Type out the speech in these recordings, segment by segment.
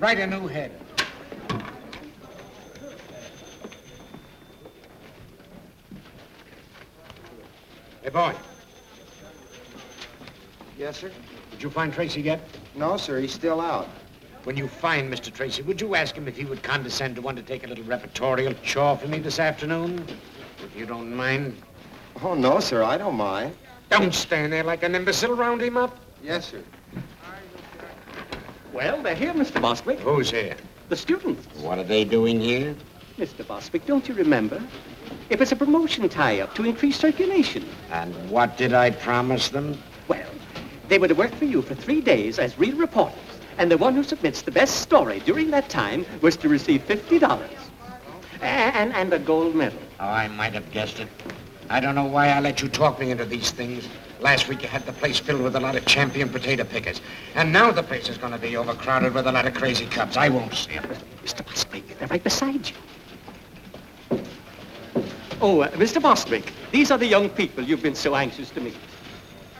quite a new head. Hey, boy. Yes, sir? Did you find Tracy yet? No, sir. He's still out. When you find Mr. Tracy, would you ask him if he would condescend to undertake a little repertorial chore for me this afternoon? If you don't mind. Oh, no, sir. I don't mind. Don't stand there like an imbecile. Round him up. Yes, sir. Well, they're here, Mr. Bostwick. Who's here? The students. What are they doing here? Mr. Bostwick, don't you remember? It was a promotion tie-up to increase circulation. And what did I promise them? Well, they were to work for you for 3 days as real reporters. And the one who submits the best story during that time was to receive $50. And a gold medal. Oh, I might have guessed it. I don't know why I let you talk me into these things. Last week you had the place filled with a lot of champion potato pickers. And now the place is going to be overcrowded with a lot of crazy cubs. I won't see them. Mr. Bostwick, they're right beside you. Oh, Mr. Bostwick, these are the young people you've been so anxious to meet.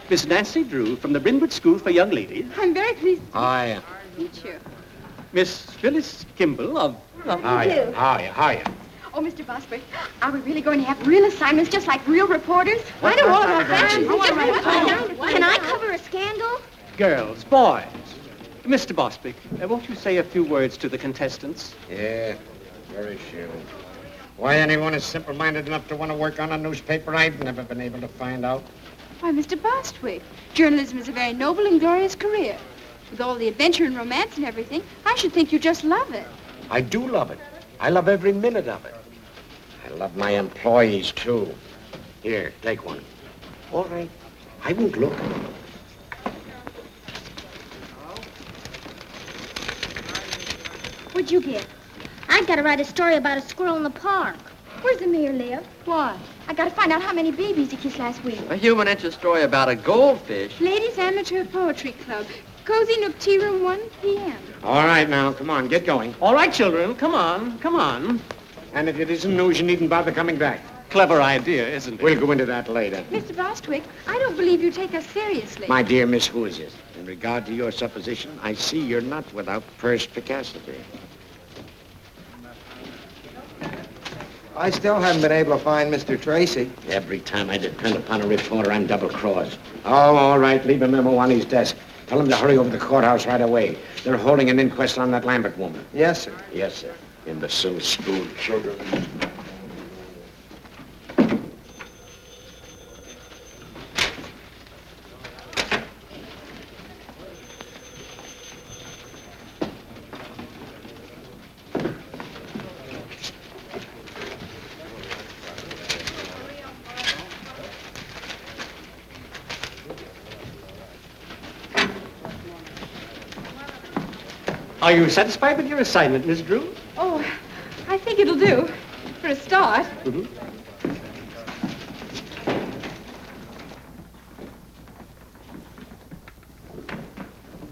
Miss Nancy Drew from the Brynwood School for Young Ladies. I'm very pleased Oh, yeah. to meet you. Miss Phyllis Kimball of... How are you? Oh, Mr. Bostwick, are we really going to have real assignments just like real reporters? I don't want to have Can I cover a scandal? Girls, boys. Mr. Bostwick, won't you say a few words to the contestants? Yeah, very few. Why anyone is simple-minded enough to want to work on a newspaper, I've never been able to find out. Why, Mr. Bostwick, journalism is a very noble and glorious career. With all the adventure and romance and everything, I should think you just love it. I do love it. I love every minute of it. I love my employees, too. Here, take one. All right. I won't look. What'd you get? I gotta write a story about a squirrel in the park. Where's the mayor live? Why? I got to find out how many babies he kissed last week. A human interest story about a goldfish. Ladies Amateur Poetry Club. Cozy Nook Tea Room, 1 p.m. All right, now, come on, get going. All right, children, come on, come on. And if it isn't news, you needn't bother coming back. Clever idea, isn't it? We'll go into that later. Mr. Bostwick, I don't believe you take us seriously. My dear Miss Hoosiers, in regard to your supposition, I see you're not without perspicacity. I still haven't been able to find Mr. Tracy. Every time I depend upon a reporter, I'm double-crossed. Oh, all right, leave a memo on his desk. Tell him to hurry over to the courthouse right away. They're holding an inquest on that Lambert woman. Yes, sir. Yes, sir. Imbecile school children. Are you satisfied with your assignment, Miss Drew? Oh, I think it'll do, for a start. Mm-hmm.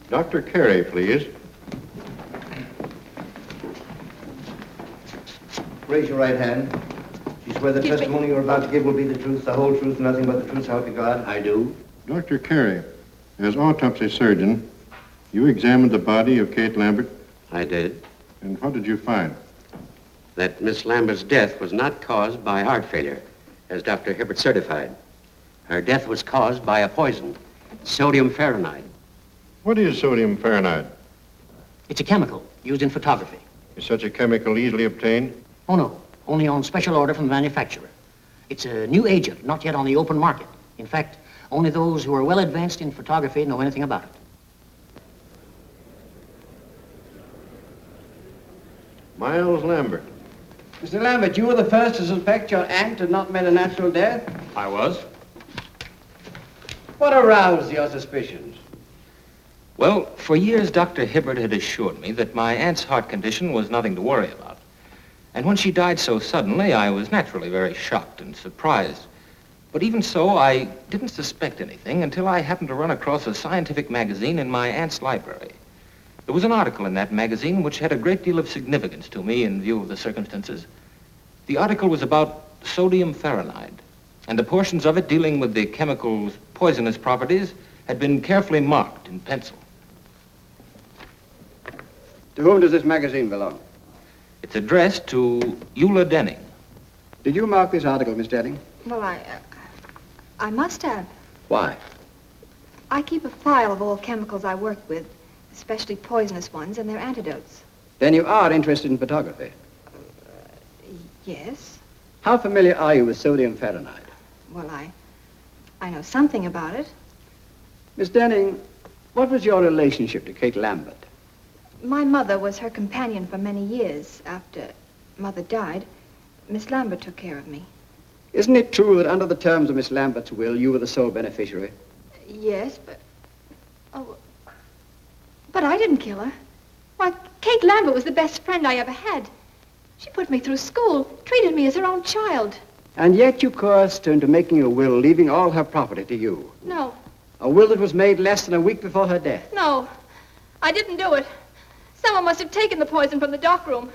Dr. Carey, please. Raise your right hand. You swear the testimony you're about to give will be the truth, the whole truth, nothing but the truth, so help you God? I do. Dr. Carey, as autopsy surgeon, you examined the body of Kate Lambert, I did. and what did you find? That Miss Lambert's death was not caused by heart failure, as Dr. Hibbert certified. Her death was caused by a poison, sodium fahrenheit. What is sodium fahrenheit? It's a chemical used in photography. Is such a chemical easily obtained? Oh, no. Only on special order from the manufacturer. It's a new agent, not yet on the open market. In fact, only those who are well advanced in photography know anything about it. Miles Lambert. Mr. Lambert, you were the first to suspect your aunt had not met a natural death? I was. What aroused your suspicions? Well, for years, Dr. Hibbert had assured me that my aunt's heart condition was nothing to worry about. And when she died so suddenly, I was naturally very shocked and surprised. But even so, I didn't suspect anything until I happened to run across a scientific magazine in my aunt's library. There was an article in that magazine which had a great deal of significance to me in view of the circumstances. The article was about sodium fahrenheit, and the portions of it dealing with the chemical's poisonous properties had been carefully marked in pencil. To whom does this magazine belong? It's addressed to Eula Denning. Did you mark this article, Miss Denning? Well, I must have. Why? I keep a file of all chemicals I work with, especially poisonous ones and their antidotes. Then you are interested in photography. Yes. How familiar are you with sodium fahrenheit? Well, I know something about it. Miss Denning, what was your relationship to Kate Lambert? My mother was her companion for many years. After Mother died, Miss Lambert took care of me. Isn't it true that under the terms of Miss Lambert's will, you were the sole beneficiary? Yes, but... Oh, but I didn't kill her. Why, Kate Lambert was the best friend I ever had. She put me through school, treated me as her own child. And yet you coerced her into making a will, leaving all her property to you. No, A will that was made less than a week before her death. no, I didn't do it. Someone must have taken the poison from the dock room.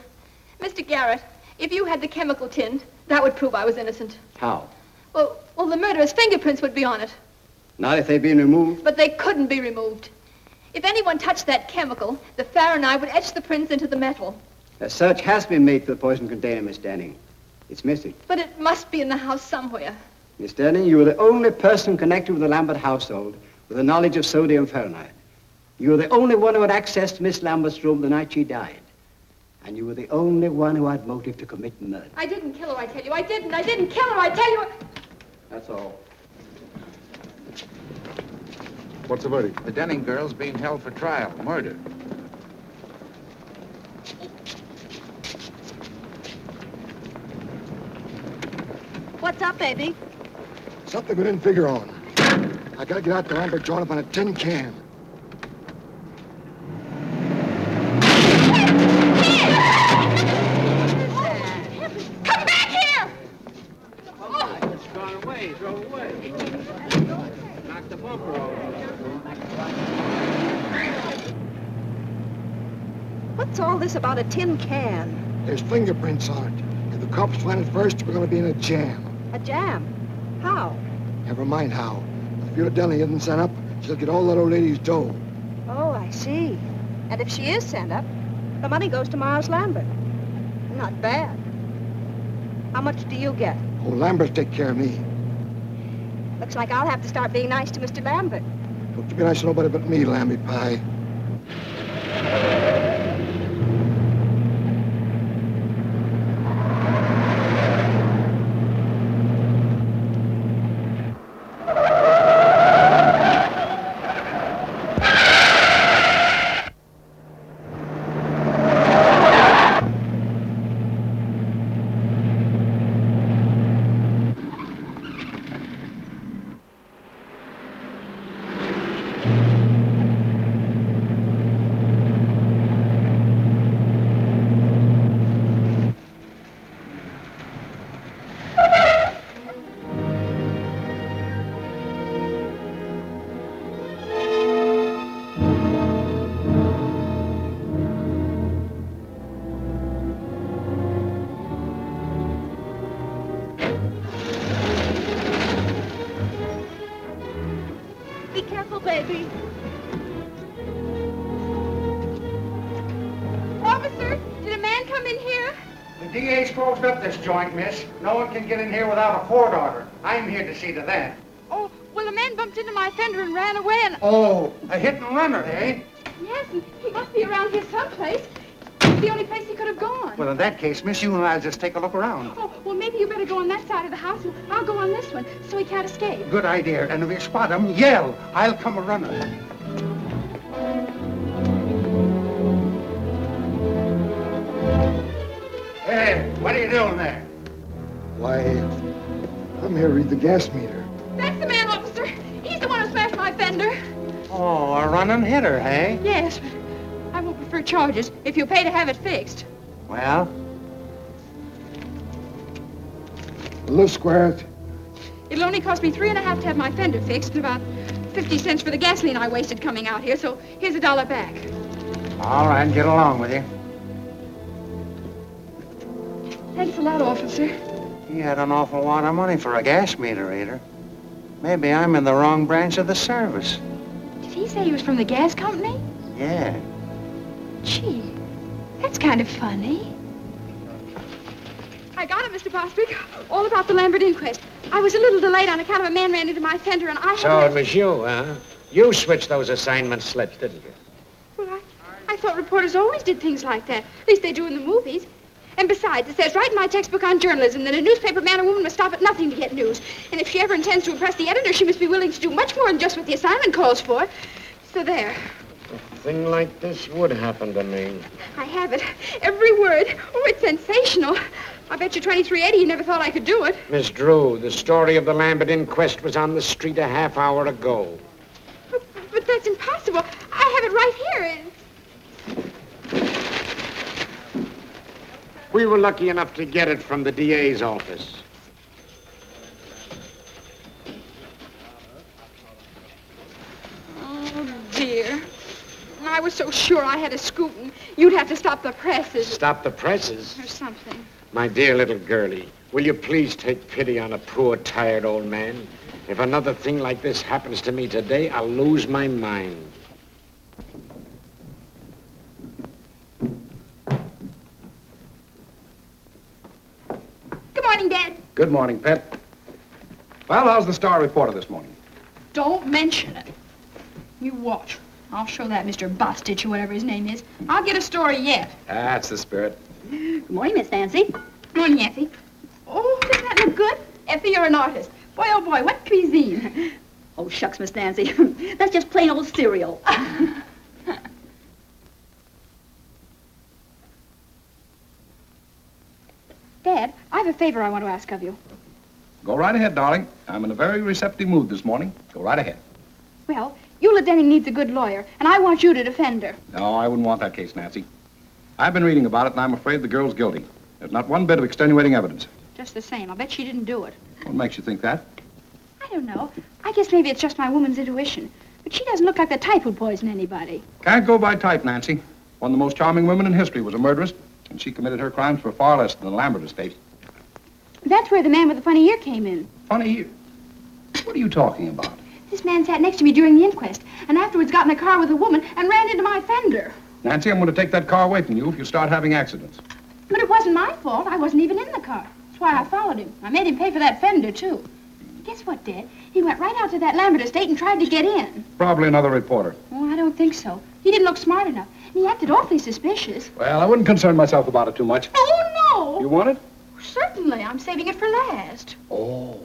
Mr. Garrett, if you had the chemical tin, that would prove I was innocent. How? Well, the murderer's fingerprints would be on it. Not if they'd been removed? But they couldn't be removed. If anyone touched that chemical, the Fahrenheit would etch the prints into the metal. A search has been made for the poison container, Miss Denning. It's missing. But it must be in the house somewhere. Miss Denning, you were the only person connected with the Lambert household with the knowledge of sodium fahrenheit. You were the only one who had access to Miss Lambert's room the night she died. And you were the only one who had motive to commit murder. I didn't kill her, I tell you. I didn't kill her, I tell you. That's all. What's the verdict? The Denning girl's being held for trial, murder. What's up, baby? Something we didn't figure on. I gotta get out to Lambert joint up on a tin can. Come back here! It's gone away. Drove away. Knocked the bumper over. What's all this about a tin can? There's fingerprints on it. If the cops find it first, we're gonna be in a jam. A jam? How? Never mind how. If your Denning isn't sent up, she'll get all that old lady's dough. Oh, I see. And if she is sent up, the money goes to Miles Lambert. Not bad. How much do you get? Oh, Lambert take care of me. Looks like I'll have to start being nice to Mr. Lambert. Don't you be nice to nobody but me, Lamby Pie. Be careful, baby. Officer, did a man come in here? The DA's closed up this joint, miss. No one can get in here without a court order. I'm here to see to that. Oh, well, a man bumped into my fender and ran away and... Oh, a hit and runner, eh? Yes, and he must be around here someplace. It's the only place he could have gone. Well, in that case, miss, you and I'll just take a look around. Oh, well, maybe you better go on that side of the house, and I'll go on this one, so he can't escape. Good idea. And if you spot him, yell. I'll come a running. Hey, what are you doing there? Why, I'm here to read the gas meter. That's the man, officer. He's the one who smashed my fender. Oh, a running hitter, eh? Yes, but I won't prefer charges if you'll pay to have it fixed. Well? Let's square it. It'll only cost me $3.50 to have my fender fixed and about 50 cents for the gasoline I wasted coming out here, so here's $1 back. All right, get along with you. Thanks a lot, officer. He had an awful lot of money for a gas meter reader. Maybe I'm in the wrong branch of the service. Did he say he was from the gas company? Yeah. Gee, That's kind of funny. I got it, Mr. Bostwick. All about the Lambert inquest. I was a little delayed on account of a man ran into my fender, and I So it was you, huh? You switched those assignment slips, didn't you? Well, I thought reporters always did things like that. At least they do in the movies. And besides, it says right in my textbook on journalism that a newspaper man or woman must stop at nothing to get news. And if she ever intends to impress the editor, she must be willing to do much more than just what the assignment calls for. So there. A thing like this would happen to me. I have it. Every word. Oh, it's sensational. I bet you 2380 you never thought I could do it. Miss Drew, the story of the Lambert inquest was on the street a half hour ago. But that's impossible. I have it right here. We were lucky enough to get it from the DA's office. Oh, dear. I was so sure I had a scoop, and you'd have to stop the presses. Stop the presses? Or something. My dear little girlie, will you please take pity on a poor, tired old man? If another thing like this happens to me today, I'll lose my mind. Good morning, Dad. Good morning, Pet. Well, how's the Star reporter this morning? Don't mention it. You watch. I'll show that Mr. Bostitch or whatever his name is. I'll get a story yet. That's the spirit. Good morning, Miss Nancy. Good morning, Effie. Oh, doesn't that look good? Effie, you're an artist. Boy, oh boy, what cuisine? Oh, shucks, Miss Nancy. That's just plain old cereal. Dad, I have a favor I want to ask of you. Go right ahead, darling. I'm in a very receptive mood this morning. Go right ahead. Well, Eula Denning needs a good lawyer, and I want you to defend her. No, I wouldn't want that case, Nancy. I've been reading about it, and I'm afraid the girl's guilty. There's not one bit of extenuating evidence. Just the same, I'll bet she didn't do it. What makes you think that? I don't know. I guess maybe it's just my woman's intuition. But she doesn't look like the type who'd poison anybody. Can't go by type, Nancy. One of the most charming women in history was a murderess, and she committed her crimes for far less than the Lambert estate. That's where the man with the funny ear came in. Funny ear? What are you talking about? This man sat next to me during the inquest, and afterwards got in a car with a woman and ran into my fender. Nancy, I'm going to take that car away from you if you start having accidents. But it wasn't my fault. I wasn't even in the car. That's why I followed him. I made him pay for that fender, too. Guess what, Dad? He went right out to that Lambert estate and tried to get in. Probably another reporter. Oh, I don't think so. He didn't look smart enough. And he acted awfully suspicious. Well, I wouldn't concern myself about it too much. Oh, no! You want it? Certainly. I'm saving it for last. Oh.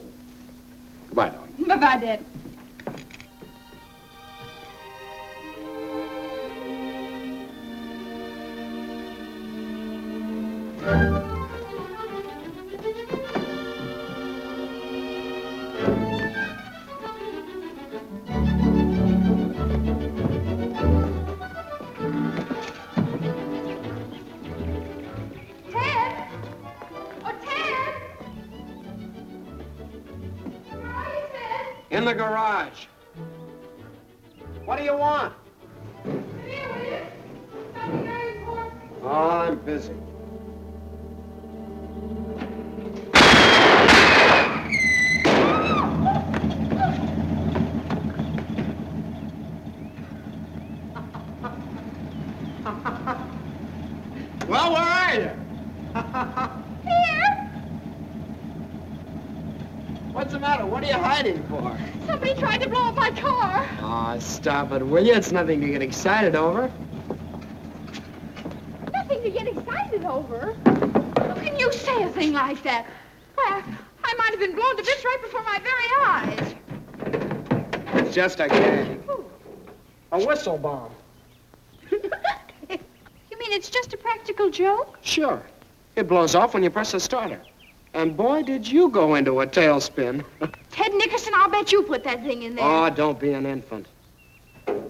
Goodbye, darling. Bye-bye, Dad. In the garage. What do you want? Oh, I'm busy. Well, where are you? Here! What's the matter? What are you hiding for? Somebody tried to blow up my car. Oh, stop it, will you? It's nothing to get excited over. Nothing to get excited over. How can you say a thing like that? Why, I might have been blown to bits right before my very eyes. It's just a gag. A whistle bomb. You mean it's just a practical joke? Sure. It blows off when you press the starter. And boy, did you go into a tailspin. Ted Nickerson, I'll bet you put that thing in there. Oh, don't be an infant.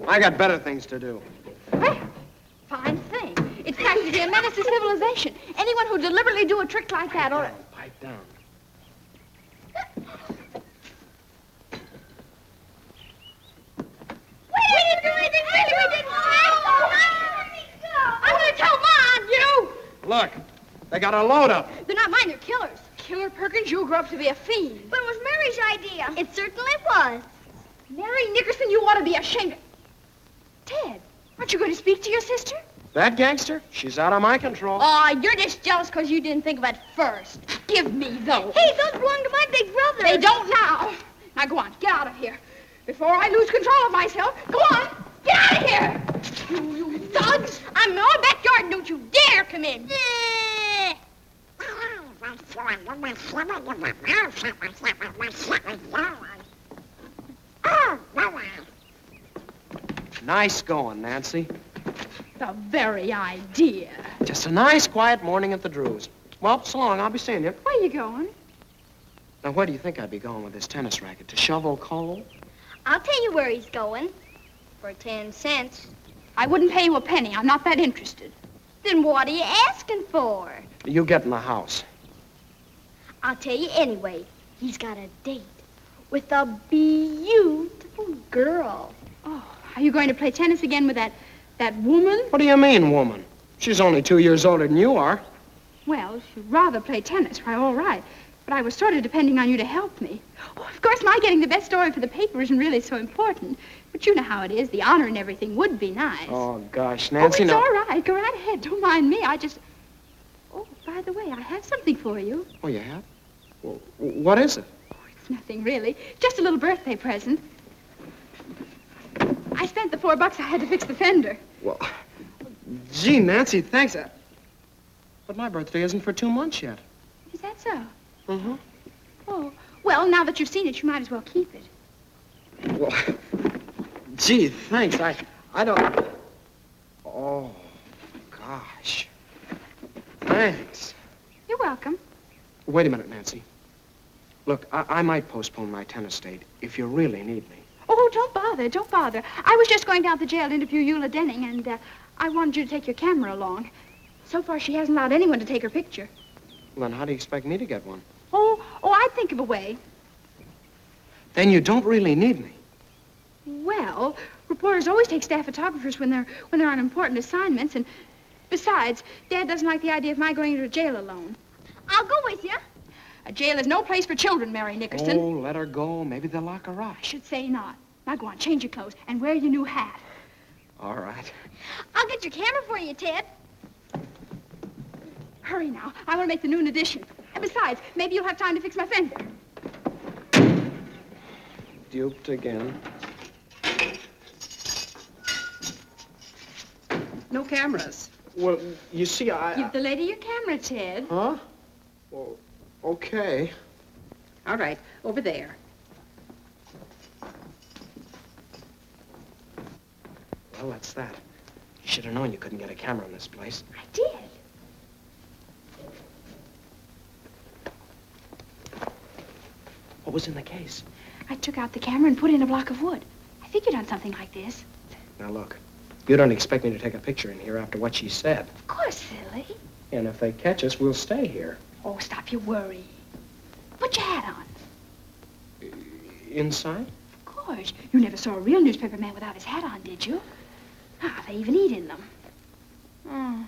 I got better things to do. Well, fine thing. It's practically a menace to civilization. Anyone who deliberately do a trick like that ought to... Pipe down. We didn't do anything, really. We didn't. I'm going to tell Mom, you. Look, they got a load up. They're not mine, they're killers. Killer Perkins, you'll grow up to be a fiend. But it was Mary's idea. It certainly was. Mary Nickerson, you ought to be ashamed. Ted, aren't you going to speak to your sister? That gangster? She's out of my control. Oh, you're just jealous because you didn't think of it first. Give me those. Hey, those belong to my big brother. They don't now. Now go on, get out of here. Before I lose control of myself, go on, get out of here. You thugs. I'm in my backyard and don't you dare come in. Nice going, Nancy. The very idea. Just a nice, quiet morning at the Drews. Well, so long. I'll be seeing you. Where you going? Now, where do you think I'd be going with this tennis racket? To shovel coal? I'll tell you where he's going. For 10 cents. I wouldn't pay you a penny. I'm not that interested. Then what are you asking for? You get in the house. I'll tell you anyway. He's got a date with a beautiful girl. Oh, are you going to play tennis again with that woman? What do you mean, woman? She's only 2 years older than you are. Well, if you'd rather play tennis, why, all right. But I was sort of depending on you to help me. Oh, of course, my getting the best story for the paper isn't really so important. But you know how it is. The honor and everything would be nice. Oh, gosh, Nancy, it's no. all right. Go right ahead. Don't mind me. Oh, by the way, I have something for you. Oh, you have? Well, what is it? Oh, it's nothing, really. Just a little birthday present. I spent the $4 I had to fix the fender. Well, gee, Nancy, thanks. But my birthday isn't for 2 months yet. Is that so? Mm-hmm. Oh, well, now that you've seen it, you might as well keep it. Well, gee, thanks. I don't... Oh, gosh. Thanks. You're welcome. Wait a minute, Nancy. Look, I might postpone my tennis date if you really need me. Oh, don't bother. I was just going down to the jail to interview Eula Denning, and I wanted you to take your camera along. So far, she hasn't allowed anyone to take her picture. Well, then how do you expect me to get one? Oh, I'd think of a way. Then you don't really need me. Well, reporters always take staff photographers when they're on important assignments, and besides, Dad doesn't like the idea of my going to jail alone. I'll go with you. A jail is no place for children, Mary Nickerson. Oh, let her go. Maybe they'll lock her up. I should say not. Now go on, change your clothes, and wear your new hat. All right. I'll get your camera for you, Ted. Hurry now. I want to make the noon edition. And besides, maybe you'll have time to fix my fender. Duped again. No cameras. Well, you see, Give the lady your camera, Ted. Huh? Well, okay. All right, over there. Well, that's that. You should have known you couldn't get a camera in this place. I did. What was in the case? I took out the camera and put in a block of wood. I figured on something like this. Now, look. You don't expect me to take a picture in here after what she said. Of course, silly. And if they catch us, we'll stay here. Oh, stop your worry. Put your hat on. Inside? Of course. You never saw a real newspaper man without his hat on, did you? Ah, they even eat in them. Oh.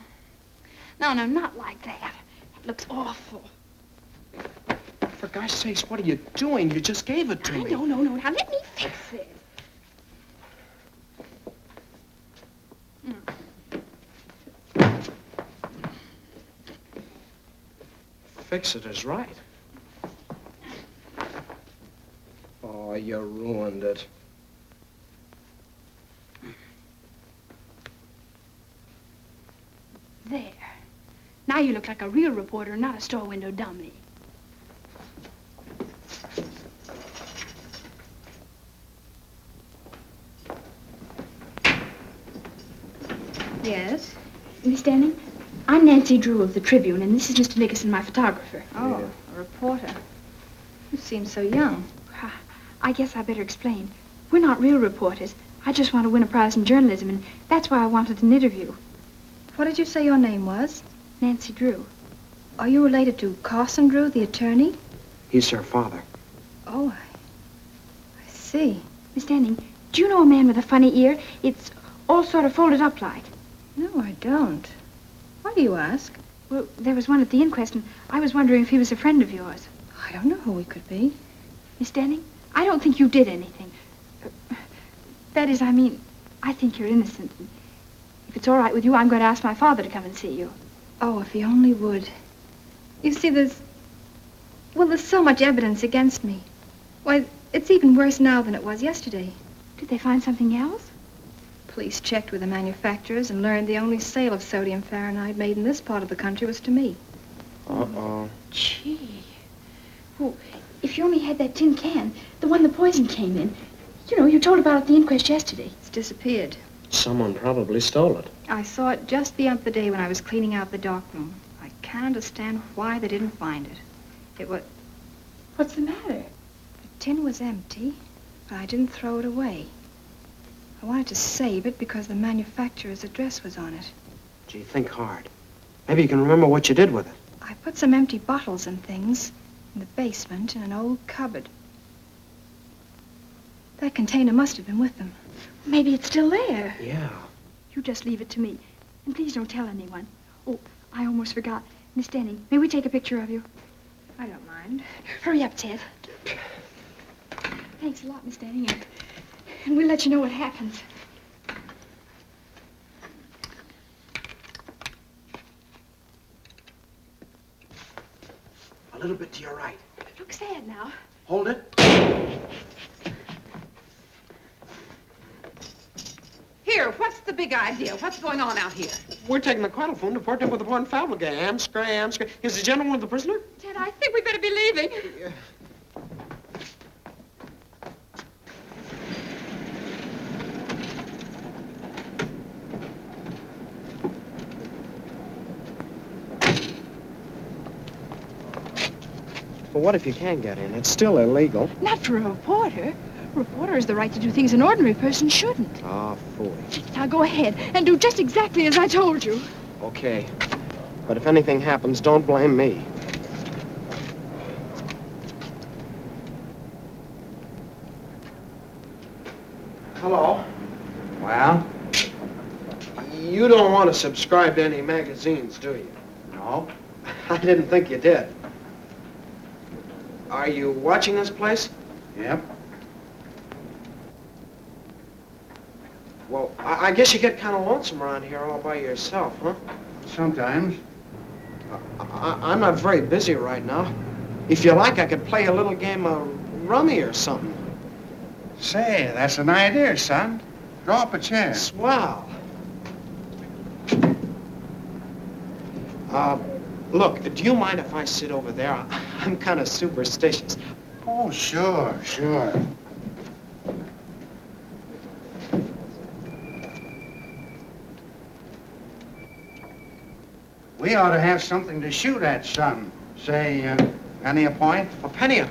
No, not like that. It looks awful. For gosh sakes, what are you doing? You just gave it to me. No. Now let me fix it. Fix it is right. Oh, you ruined it. There. Now you look like a real reporter, not a store window dummy. Yes? Miss Denning, I'm Nancy Drew of the Tribune, and this is Mr. Nickerson, my photographer. Oh, a reporter. You seem so young. I guess I better explain. We're not real reporters. I just want to win a prize in journalism, and that's why I wanted an interview. What did you say your name was? Nancy Drew. Are you related to Carson Drew, the attorney? He's her father. Oh, I see. Miss Denning, do you know a man with a funny ear? It's all sort of folded up like. No, I don't. Why do you ask? Well, there was one at the inquest, and I was wondering if he was a friend of yours. I don't know who he could be. Miss Denning, I don't think you did anything. That is, I mean, I think you're innocent. If it's all right with you, I'm going to ask my father to come and see you. Oh, if he only would. You see, there's so much evidence against me. Why, it's even worse now than it was yesterday. Did they find something else? Police checked with the manufacturers and learned the only sale of sodium fahrenheit made in this part of the country was to me. Uh-oh. Gee. Well, if you only had that tin can, the one the poison came in. You know, you told about it at the inquest yesterday. It's disappeared. Someone probably stole it. I saw it just the other day when I was cleaning out the darkroom. I can't understand why they didn't find it. It was... What's the matter? The tin was empty, but I didn't throw it away. I wanted to save it because the manufacturer's address was on it. Gee, think hard. Maybe you can remember what you did with it. I put some empty bottles and things in the basement in an old cupboard. That container must have been with them. Maybe it's still there. Yeah. You just leave it to me. And please don't tell anyone. Oh, I almost forgot. Miss Denning, may we take a picture of you? I don't mind. Hurry up, Ted. Thanks a lot, Miss Denning. And we'll let you know what happens. A little bit to your right. Look sad now. Hold it. Here, what's the big idea? What's going on out here? We're taking the quadrophone to port him with the one Falvagam. Scram. Is the gentleman the prisoner? Ted, I think we better be leaving. Well, what if you can get in? It's still illegal. Not for a reporter. A reporter has the right to do things an ordinary person shouldn't. Ah, fool. Now go ahead and do just exactly as I told you. Okay. But if anything happens, don't blame me. Hello. Well? You don't want to subscribe to any magazines, do you? No. I didn't think you did. Are you watching this place? Yep. Well, I guess you get kind of lonesome around here all by yourself, huh? Sometimes. I'm not very busy right now. If you like, I could play a little game of rummy or something. Say, that's an idea, son. Draw up a chair. Swell. Look, do you mind if I sit over there? I'm kind of superstitious. Oh, sure, sure. We ought to have something to shoot at, son. Say, penny a point? A penny?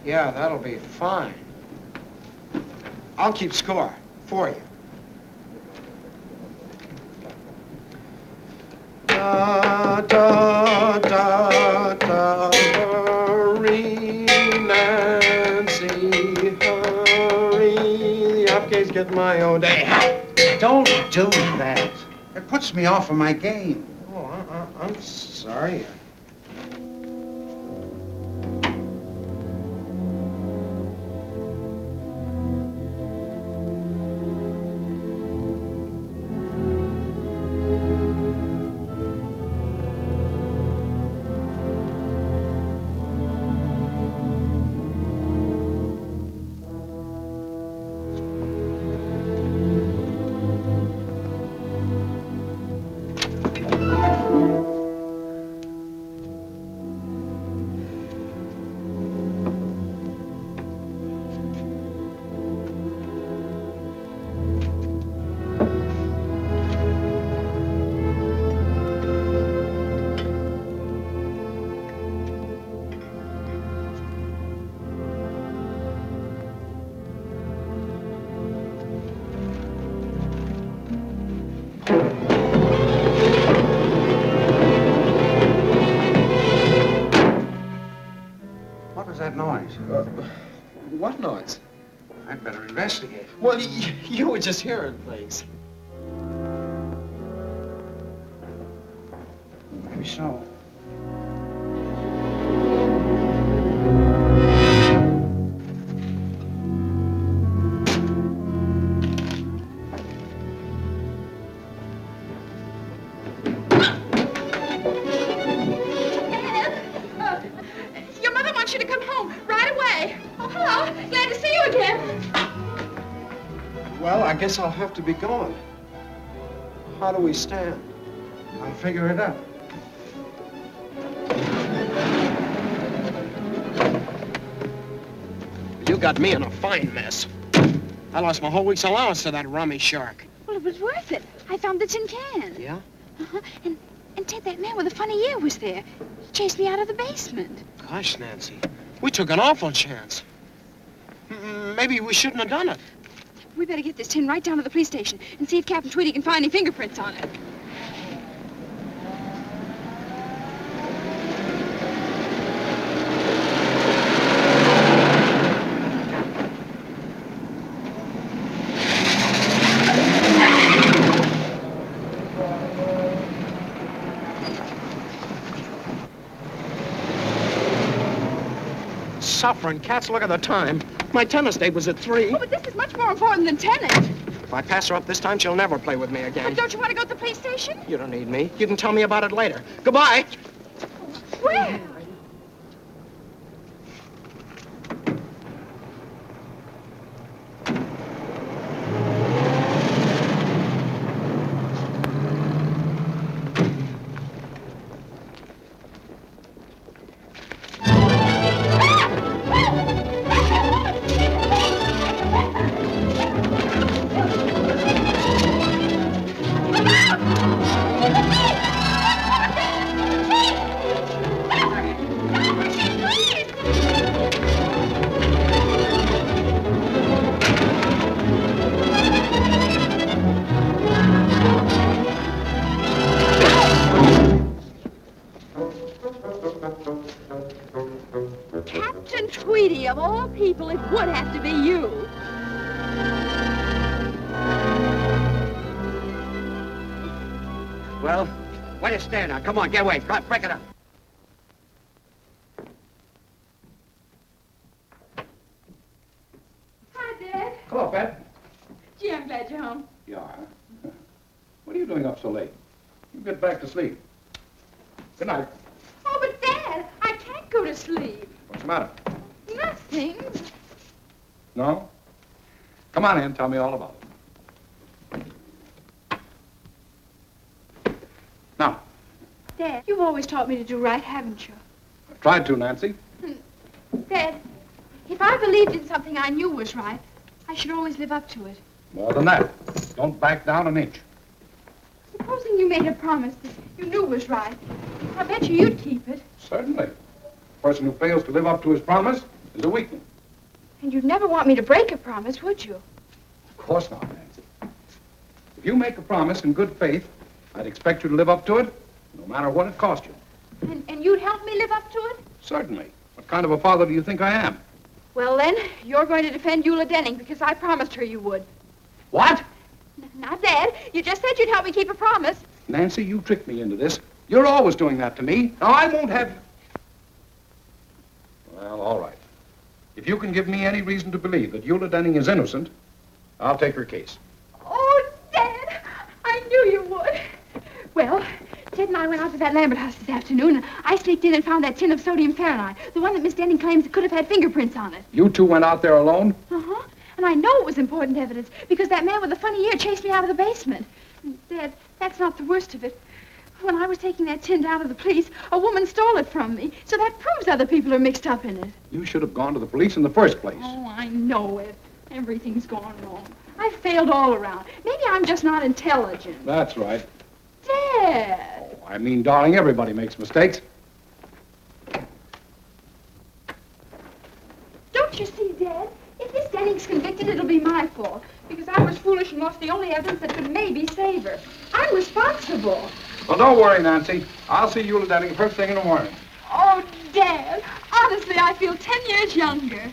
Yeah, that'll be fine. I'll keep score for you. Da, da, da, da, hurry, Nancy, hurry. The upgate's getting my own day. Don't do that. It puts me off of my game. Oh, I'm sorry. What was that noise? What noise? I'd better investigate. Well, you were just hearing things. Maybe so. want you to come home right away. Oh, hello. Glad to see you again. Well, I guess I'll have to be gone. How do we stand? I'll figure it out. You got me in a fine mess. I lost my whole week's allowance to that rummy shark. Well, it was worth it. I found the tin can. Yeah? Uh-huh. And Ted, that man with the funny ear was there. He chased me out of the basement. Gosh, Nancy, we took an awful chance. Maybe we shouldn't have done it. We better get this tin right down to the police station and see if Captain Tweedy can find any fingerprints on it. Suffering cats, look at the time. My tennis date was at 3. Oh, but this is much more important than tennis. If I pass her up this time, she'll never play with me again. But don't you want to go to the police station? You don't need me. You can tell me about it later. Goodbye. Where? Captain Tweedy, of all people, it would have to be you. Well, why do you stand now? Come on, get away. Break it up. Hi, Dad. Hello, Pat. Gee, I'm glad you're home. You are? What are you doing up so late? You get back to sleep. Good night. Oh, but Dad, I can't go to sleep. What's the matter? Nothing. No? Come on in, tell me all about it. Now, Dad, you've always taught me to do right, haven't you? I tried to, Nancy. Dad, if I believed in something I knew was right, I should always live up to it. More than that. Don't back down an inch. Supposing you made a promise that you knew was right, I bet you'd keep it. Certainly. A person who fails to live up to his promise is a weakling. And you'd never want me to break a promise, would you? Of course not, Nancy. If you make a promise in good faith, I'd expect you to live up to it, no matter what it cost you. And you'd help me live up to it? Certainly. What kind of a father do you think I am? Well, then, you're going to defend Eula Denning because I promised her you would. What? Not Dad. You just said you'd help me keep a promise. Nancy, you tricked me into this. You're always doing that to me. Now, I won't have you. Well, all right. If you can give me any reason to believe that Eula Denning is innocent, I'll take her case. Oh, Dad, I knew you would. Well, Ted and I went out to that Lambert house this afternoon, and I sneaked in and found that tin of sodium Fahrenheit, the one that Miss Denning claims could have had fingerprints on it. You two went out there alone? Uh-huh. And I know it was important evidence because that man with the funny ear chased me out of the basement. And Dad, that's not the worst of it. When I was taking that tin down to the police, a woman stole it from me. So that proves other people are mixed up in it. You should have gone to the police in the first place. Oh, I know it. Everything's gone wrong. I failed all around. Maybe I'm just not intelligent. That's right. Dad! Oh, I mean, darling, everybody makes mistakes. Don't you see, Dad? If Miss Denning's convicted, it'll be my fault. Because I was foolish and lost the only evidence that could maybe save her. I'm responsible. Well, don't worry, Nancy. I'll see Eula Denning first thing in the morning. Oh, Dad, honestly, I feel 10 years younger.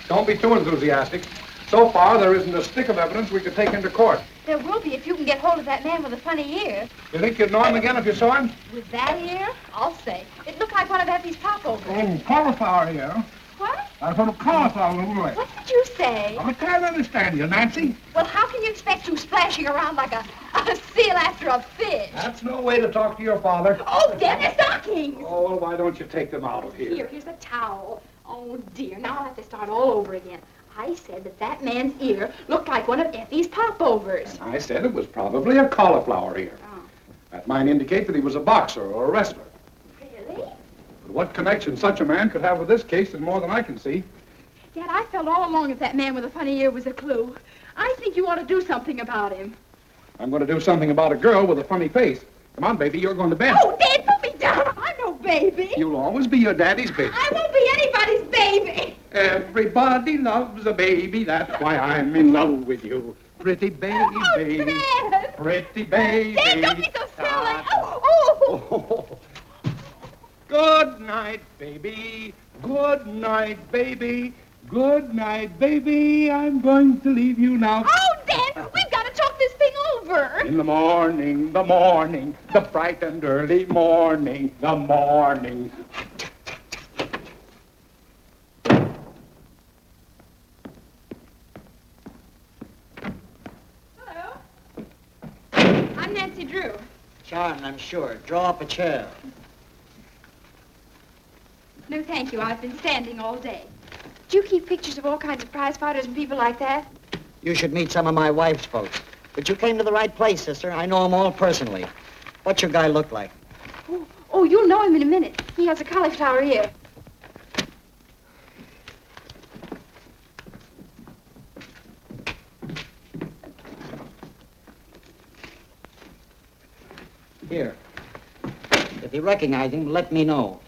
Don't be too enthusiastic. So far, there isn't a stick of evidence we could take into court. There will be if you can get hold of that man with the funny ear. You think you'd know him again if you saw him? With that ear? I'll say. It looked like one of Effie's popovers. Oh, cauliflower here. What? I put a cauliflower in the way. What did you say? I can't understand you, Nancy. Well, how can you expect you splashing around like a seal after a fish? That's no way to talk to your father. Oh, Dad, they're stockings! Oh, well, why don't you take them out of here? Here's a towel. Oh, dear. Now I'll have to start all over again. I said that man's ear looked like one of Effie's popovers. I said it was probably a cauliflower ear. Oh. That might indicate that he was a boxer or a wrestler. Really? But what connection such a man could have with this case is more than I can see. Dad, I felt all along that man with a funny ear was a clue. I think you ought to do something about him. I'm going to do something about a girl with a funny face. Come on, baby, you're going to bed. Oh, Dad, put me down. I'm no baby. You'll always be your daddy's baby. I won't be anybody's baby. Everybody loves a baby. That's why I'm in love with you. Pretty baby. Oh, Dad. Pretty baby. Dad, don't be so silly. Oh. Good night, baby. Good night, baby. Good night, baby. I'm going to leave you now. Oh, Dad, we've got to talk this thing over. In the morning, the bright and early morning, the morning. Hello. I'm Nancy Drew. Charmed, I'm sure. Draw up a chair. No, thank you. I've been standing all day. Do you keep pictures of all kinds of prize fighters and people like that? You should meet some of my wife's folks. But you came to the right place, sister. I know them all personally. What's your guy look like? Oh, you'll know him in a minute. He has a cauliflower ear. Here. If you recognize him, let me know.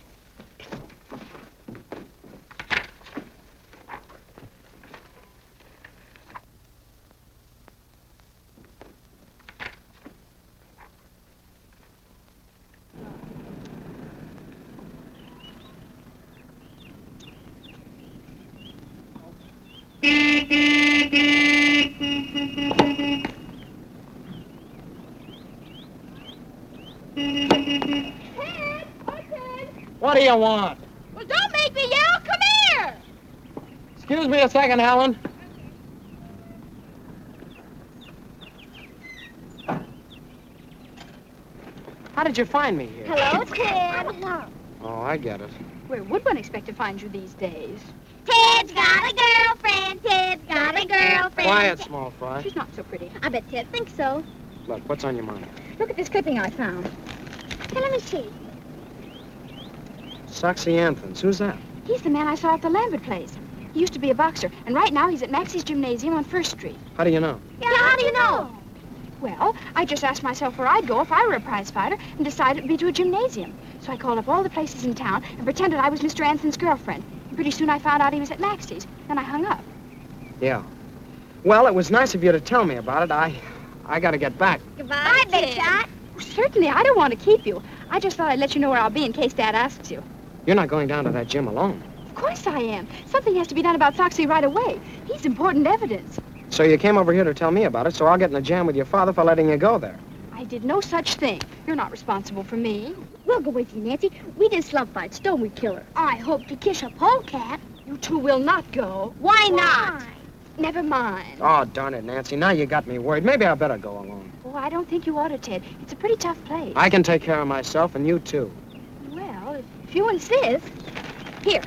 What do you want? Well, don't make me yell. Come here. Excuse me a second, Helen. How did you find me here? Hello, Ted. Oh, I get it. Where would one expect to find you these days? Ted's got a girlfriend. Ted's got a girlfriend. Quiet, small fry. She's not so pretty. I bet Ted thinks so. Look, what's on your mind? Look at this clipping I found. Hey, let me see. Soxy Anthons. Who's that? He's the man I saw at the Lambert place. He used to be a boxer, and right now he's at Maxie's Gymnasium on 1st Street. How do you know? Yeah, how do you know? Well, I just asked myself where I'd go if I were a prize fighter and decided it'd be to a gymnasium. So I called up all the places in town and pretended I was Mr. Anson's girlfriend. And pretty soon I found out he was at Maxie's. Then I hung up. Yeah. Well, it was nice of you to tell me about it. I gotta get back. Goodbye, Big Shot. Well, certainly, I don't want to keep you. I just thought I'd let you know where I'll be in case Dad asks you. You're not going down to that gym alone. Of course I am. Something has to be done about Soxy right away. He's important evidence. So you came over here to tell me about it, so I'll get in a jam with your father for letting you go there. I did no such thing. You're not responsible for me. We'll go with you, Nancy. We did slump fights, don't we, Killer? I hope to kiss a polecat. You two will not go. Why not? Never mind. Oh, darn it, Nancy. Now you got me worried. Maybe I better go alone. Oh, I don't think you ought to, Ted. It's a pretty tough place. I can take care of myself, and you too. Well, if you insist. Here.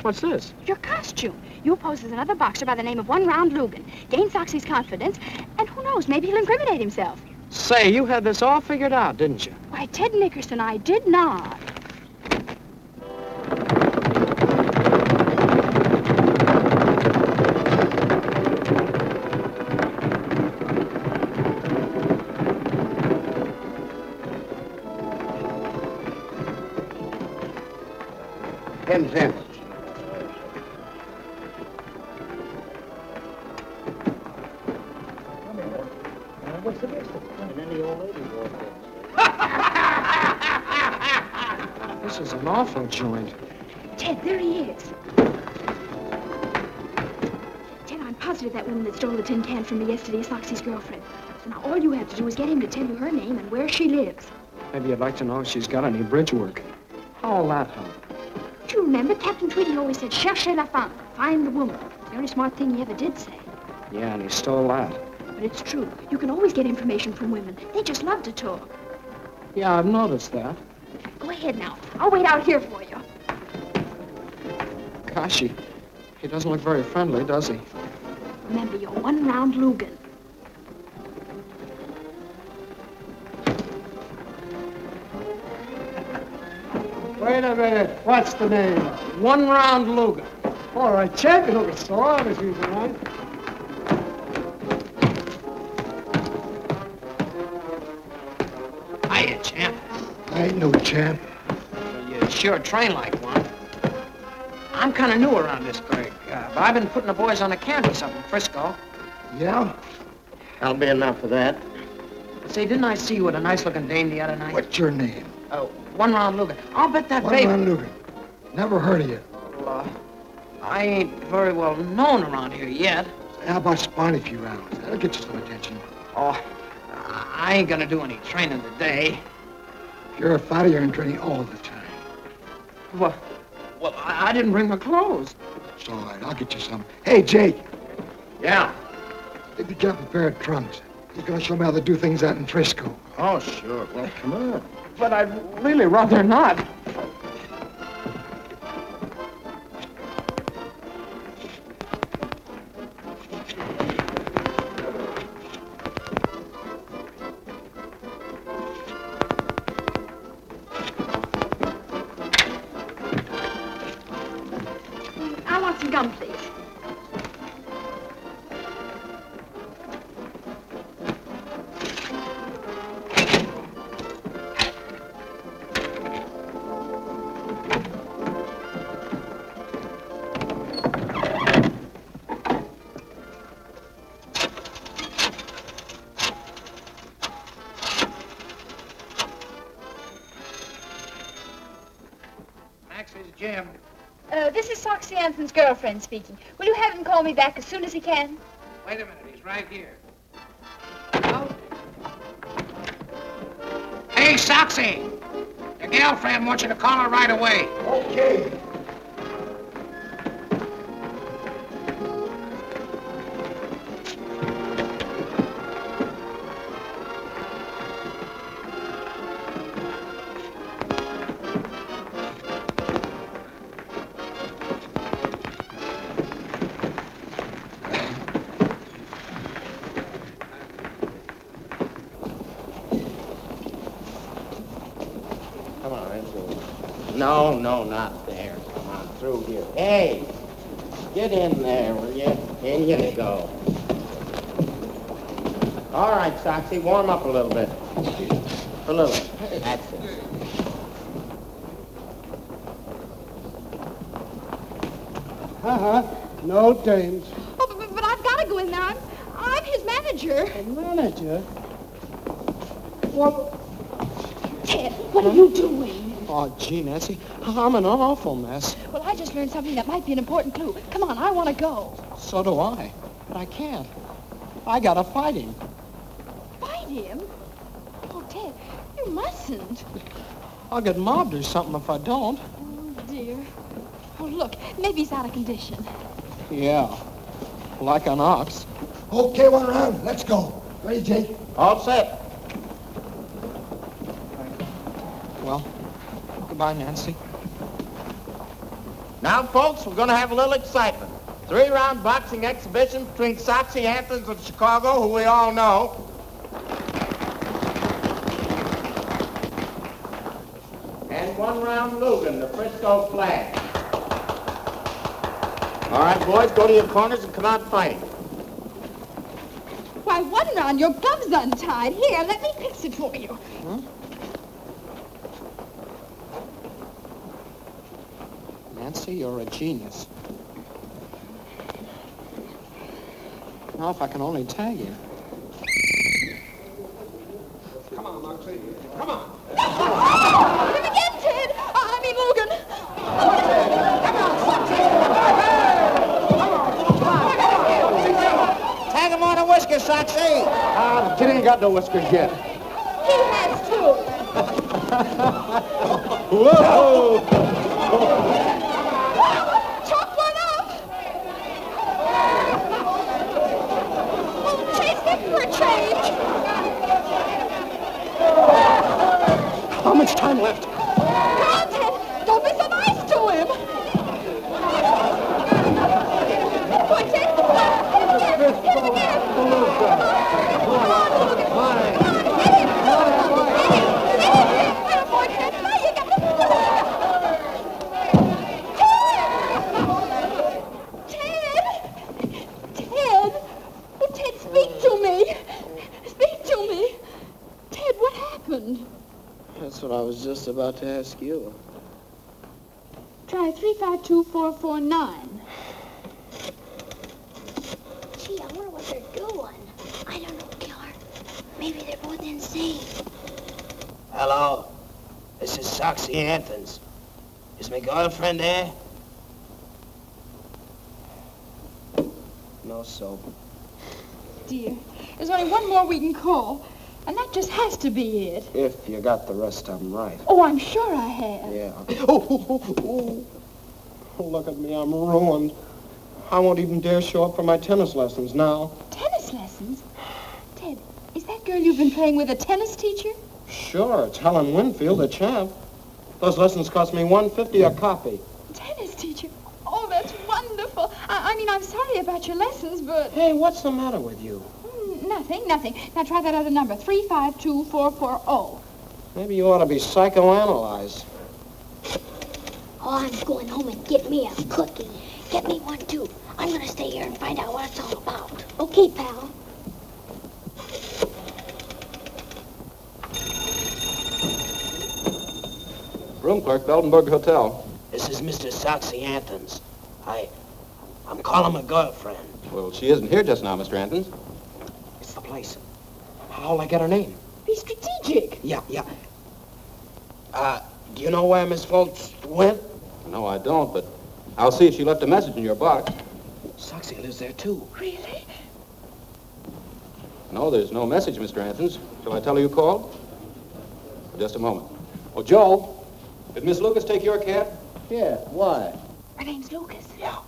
What's this? Your costume. You pose as another boxer by the name of One Round Lugan. Gain Soxy's confidence, and who knows, maybe he'll incriminate himself. Say, you had this all figured out, didn't you? Why, Ted Nickerson, I did not. $10 cents. What's the next one? And then the old lady walked in. This is an awful joint. Ted, there he is. Ted, I'm positive that woman that stole the tin can from me yesterday is Soxy's girlfriend. So now all you have to do is get him to tell you her name and where she lives. Maybe you'd like to know if she's got any bridge work. How'll that help? Do you remember Captain Tweedy always said, cherchez la femme, find the woman. The only smart thing he ever did say. Yeah, and he stole that. But it's true. You can always get information from women. They just love to talk. Yeah, I've noticed that. Go ahead now. I'll wait out here for you. Gosh, he doesn't look very friendly, does he? Remember your one-round Lugan. Wait a minute. What's the name? One-round Lugan. All right, champion Lugan. So on as usual, right? Hiya, champ. I ain't no champ. Well, you sure train like one. I'm kind of new around this burg, but I've been putting the boys on the canvas up in Frisco. Yeah? That'll be enough for that. Say, didn't I see you with a nice-looking dame the other night? What's your name? One-round Lugan. I'll bet that baby... One-round Lugan. Never heard of you. Well, I ain't very well known around here yet. How about spawning a few rounds? That'll get you some attention. Oh, I ain't gonna do any training today. If you're a fighter, you're in training all the time. Well, I didn't bring my clothes. It's all right. I'll get you some. Hey, Jake. Yeah? Take the cap a pair of trunks. He's gonna show me how to do things out in Frisco. Oh, sure. Well, come on. But I'd really rather not. I want some gum, please. Max is Jim. This is Soxy Anthony's girlfriend speaking. Will you have him call me back as soon as he can? Wait a minute. He's right here. Hey, Soxy! Your girlfriend wants you to call her right away. Okay. Come on, let's go. No, not there. Come on, through here. Hey, get in there, will you? In you go. All right, Soxy, warm up a little bit. A little. That's it. No dames. Oh, but I've got to go in there. I'm his manager. A manager? Well, Ted, what are you doing? oh, gee, Nancy, I'm in an awful mess. Well, I just learned something that might be an important clue. Come on, I want to go. So do I. But I can't. I gotta fight him. Fight him? Oh, Ted, you mustn't. I'll get mobbed or something if I don't. Oh, dear. Oh, look, maybe he's out of condition. Yeah, like an ox. Okay, one round. Let's go. Ready, Jake? All set. Well, goodbye, Nancy. Now, folks, we're going to have a little excitement. 3-round boxing exhibition between Soxy Anthony of Chicago, who we all know, and 1-round Lugan, the Frisco flag. All right, boys, go to your corners and come out fighting. Why, one round, your glov's untied. Here, let me fix it for you. Huh? Nancy, you're a genius. Now, if I can only tag you. Come on, Moxie. Come on. Him again, Ted. I mean, Logan. Tag him on a whisker, Soxy. The kid ain't got no whiskers yet. He has two. Whoa! Chop one up. Oh, chase him for a change. How much time left? Come on, Ted. Don't be so nice to him. just about to ask you. Try 352449. Gee, I wonder what they're doing. I don't know, Killer. Maybe they're both insane. Hello. This is Soxy Anthons. Is my girlfriend there? No soap. Dear, there's only one more we can call, and that just has to be it. If you got the rest of them right. Oh, I'm sure I have. Yeah. Oh, look at me, I'm ruined. I won't even dare show up for my tennis lessons now. Tennis lessons? Ted, is that girl you've been playing with a tennis teacher? Sure, it's Helen Winfield, the champ. Those lessons cost me $1.50 a copy. Tennis teacher? Oh, that's wonderful. I mean, I'm sorry about your lessons, but... Hey, what's the matter with you? Nothing. Now try that other number, 352440. Maybe you ought to be psychoanalyzed. Oh, I'm going home and get me a cookie. Get me one, too. I'm going to stay here and find out what it's all about. Okay, pal. Room clerk, Beldenburg Hotel. This is Mr. Soxy Anthons. I'm calling my girlfriend. Well, she isn't here just now, Mr. Anthons. It's the place. How'll I get her name? Be strategic. Yeah. Do you know where Miss Foltz went? No, I don't, but I'll see if she left a message in your box. Soxy lives there, too. Really? No, there's no message, Mr. Anthons. Shall I tell her you called? Just a moment. Oh, Joe, did Miss Lucas take your cab? Yeah, why? Her name's Lucas. Yeah.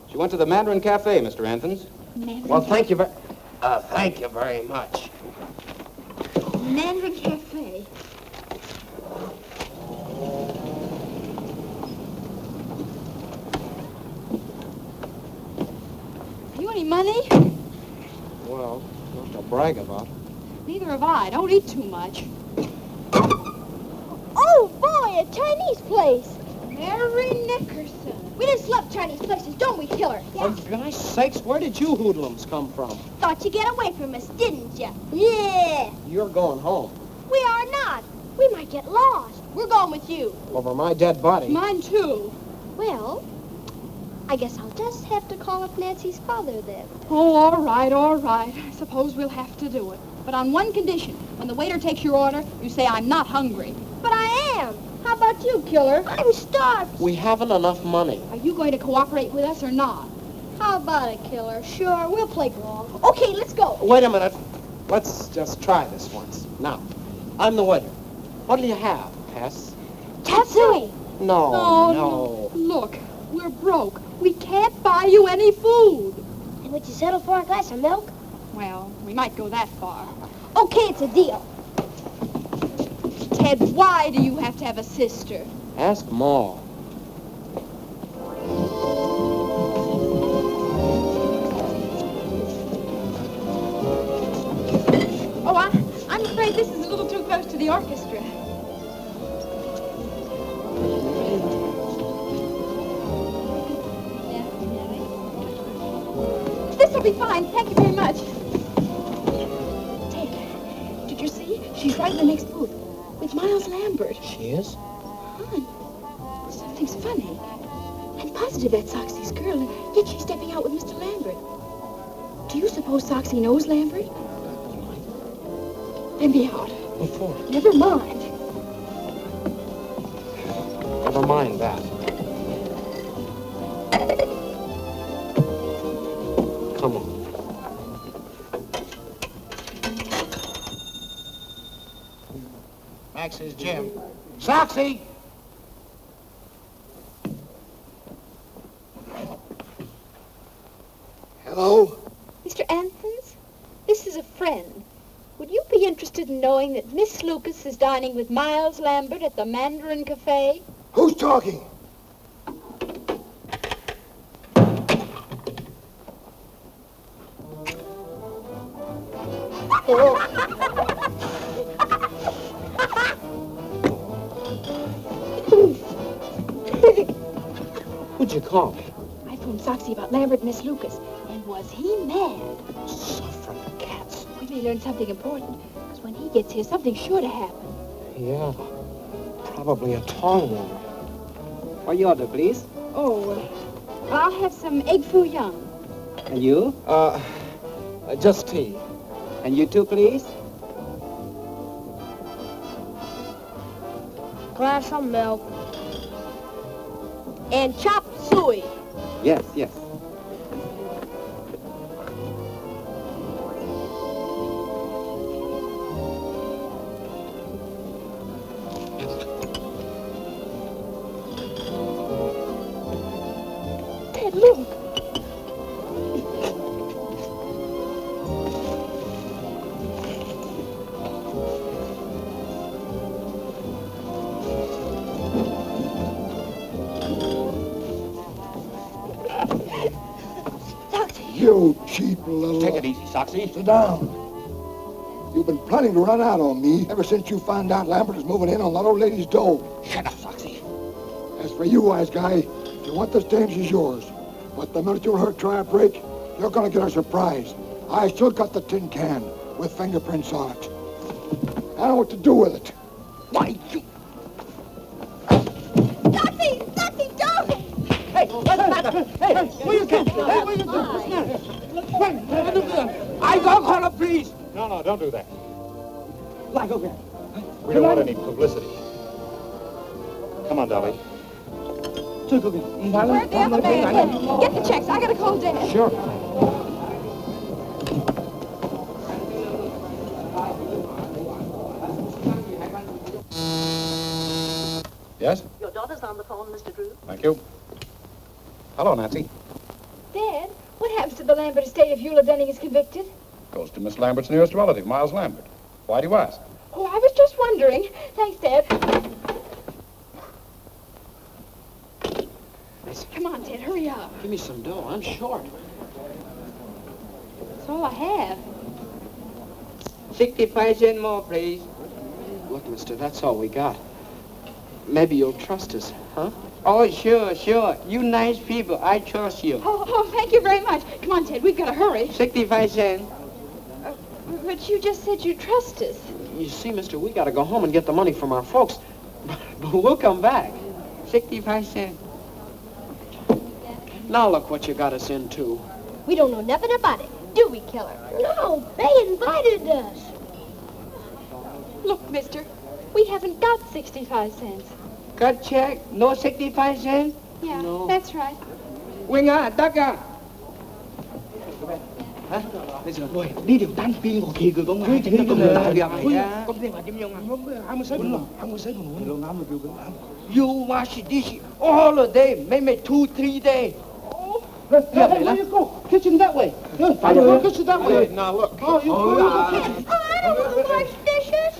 She went to the Mandarin Cafe, Mr. Anthons. Well, thank you very much. Mandarin Cafe. You any money? Well, not to brag about. Neither have I. Don't eat too much. Oh, boy, a Chinese place. Mary Nickerson. We just love Chinese places, don't we, Killer? For gosh sakes, where did you hoodlums come from? Thought you'd get away from us, didn't you? Yeah. You're going home. We are not. We might get lost. We're going with you. Over my dead body. Mine, too. Well, I guess I'll just have to call up Nancy's father then. Oh, all right. I suppose we'll have to do it. But on one condition. When the waiter takes your order, you say, I'm not hungry. But I am. How about you, Killer? I'm starved. We haven't enough money. Are you going to cooperate with us or not? How about it, Killer? Sure, we'll play ball. Okay, let's go. Wait a minute. Let's just try this once. Now, I'm the waiter. What'll you have, Tess? Tatsui. No. Look, we're broke. We can't buy you any food. And would you settle for a glass of milk? Well, we might go that far. Okay, it's a deal. Ted, why do you have to have a sister? Ask Ma. Oh, I'm afraid this is a little too close to the orchestra. This'll be fine. Thank you very much. Ted, did you see? She's right in the next booth with Miles Lambert. She is? Hon, something's funny. I'm positive that's Soxy's girl, and yet she's stepping out with Mr. Lambert. Do you suppose Soxy knows Lambert? Then be out. What for? Never mind. Never mind that. Come on. Max's gym. Soxy! Hello? Mr. Anthons, this is a friend. Would you be interested in knowing that Miss Lucas is dining with Miles Lambert at the Mandarin Cafe? Who's talking? Who'd you call me? I phoned Soxy about Lambert and Miss Lucas, and was he mad? Suffering cats. We may learn something important, because when he gets here, something's sure to happen. Yeah, probably a tall one. What you order, please? Oh, I'll have some egg foo young. And you? Just tea. And you too, please? Glass of milk. And chop suey. Yes, yes. Ted, look. You cheap little... Take it easy, Soxy. Sit down. You've been planning to run out on me ever since you found out Lambert is moving in on that old lady's dough. Shut up, Soxy. As for you, wise guy, if you want this dame, she's yours. But the minute you let her try a break, you're gonna get a surprise. I still got the tin can with fingerprints on it. I know what to do with it. Why, you... Soxy, don't! Hey, what's the matter? Hey, what you doing? What you doing? What's the matter? I don't call the police. No, don't do that. Like, okay. We don't want any publicity. Come on, Dolly. Where's the other man? Get the checks. I gotta call Dad. Sure. Yes? Your daughter's on the phone, Mr. Drew. Thank you. Hello, Nancy. Dad, what happens to the Lambert estate if Eula Denning is convicted? Goes to Miss Lambert's nearest relative, Miles Lambert. Why do you ask? Oh, I was just wondering. Thanks, Dad. Come on, Ted, hurry up. Give me some dough. I'm short. That's all I have. 65 cents more, please. Look, mister, that's all we got. Maybe you'll trust us, huh? Oh, sure. You nice people. I trust you. Oh, thank you very much. Come on, Ted, we've got to hurry. 65 cents. But you just said you trust us. You see, mister, we gotta go home and get the money from our folks. But we'll come back. 65 cents. Now look what you got us into. We don't know nothing about it, do we, Killer? No, they invited us. Look, mister, we haven't got 65 cents. Got check? No 65 cents? Yeah, No. that's right. Winger, Dugger. Hả? Bây giờ, đi điều tan pin của kỳ của người thì có người làm việc có tiền mà chim nhung you wash dish all the day maybe 2-3 days. Hey, where you go? Kitchen that way. Kitchen that way. Now, look. Oh, you go. I don't want to wash dishes.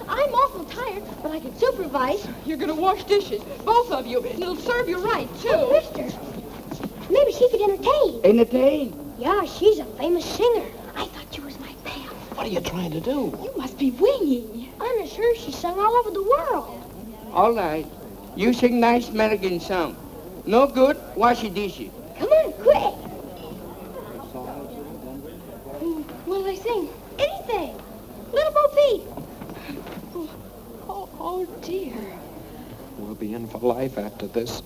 I'm awful tired, but I can supervise. You're gonna wash dishes, both of you, and it'll serve you right, too. Mister, maybe she could entertain. Entertain? Yeah, she's a famous singer. I thought she was my pal. what are you trying to do? You must be winging. I'm sure she sung all over the world. All right. You sing nice American song. No good, wash your dishes. Come on, quick. What'll they sing? Anything. Little Bo Peep. Oh, dear. We'll be in for life after this.